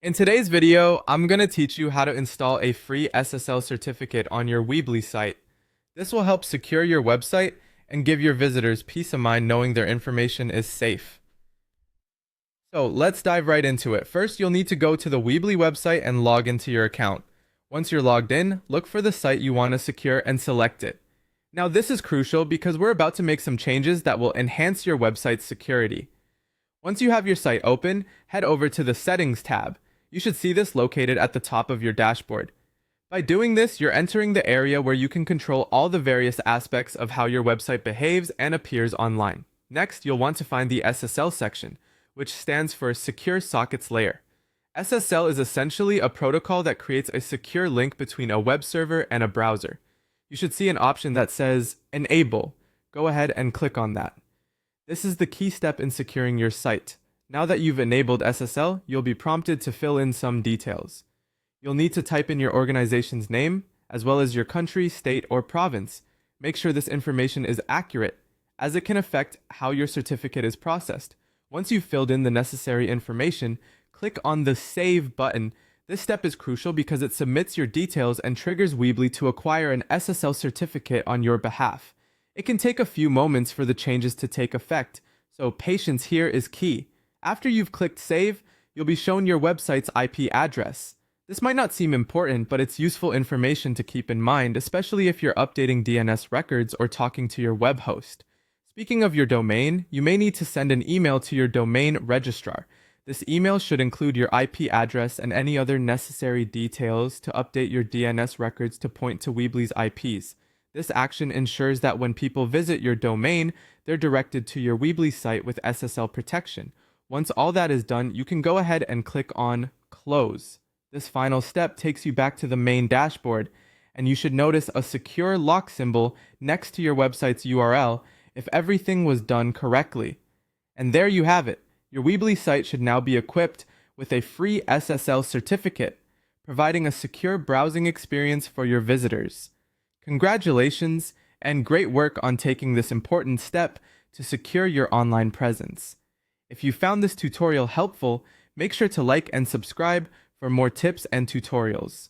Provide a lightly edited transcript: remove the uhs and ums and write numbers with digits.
In today's video, I'm going to teach you how to install a free SSL certificate on your Weebly site. This will help secure your website and give your visitors peace of mind knowing their information is safe. So let's dive right into it. First, you'll need to go to the Weebly website and log into your account. Once you're logged in, look for the site you want to secure and select it. Now this is crucial because we're about to make some changes that will enhance your website's security. Once you have your site open, head over to the Settings tab. You should see this located at the top of your dashboard. By doing this, you're entering the area where you can control all the various aspects of how your website behaves and appears online. Next, you'll want to find the SSL section, which stands for Secure Sockets Layer. SSL is essentially a protocol that creates a secure link between a web server and a browser. You should see an option that says Enable. Go ahead and click on that. This is the key step in securing your site. Now that you've enabled SSL, you'll be prompted to fill in some details. You'll need to type in your organization's name, as well as your country, state, or province. Make sure this information is accurate, as it can affect how your certificate is processed. Once you've filled in the necessary information, click on the Save button. This step is crucial because it submits your details and triggers Weebly to acquire an SSL certificate on your behalf. It can take a few moments for the changes to take effect, so patience here is key. After you've clicked Save, you'll be shown your website's IP address. This might not seem important, but it's useful information to keep in mind, especially if you're updating DNS records or talking to your web host. Speaking of your domain, you may need to send an email to your domain registrar. This email should include your IP address and any other necessary details to update your DNS records to point to Weebly's IPs. This action ensures that when people visit your domain, they're directed to your Weebly site with SSL protection. Once all that is done, you can go ahead and click on Close. This final step takes you back to the main dashboard, and you should notice a secure lock symbol next to your website's URL if everything was done correctly. And there you have it. Your Weebly site should now be equipped with a free SSL certificate, providing a secure browsing experience for your visitors. Congratulations, and great work on taking this important step to secure your online presence. If you found this tutorial helpful, make sure to like and subscribe for more tips and tutorials.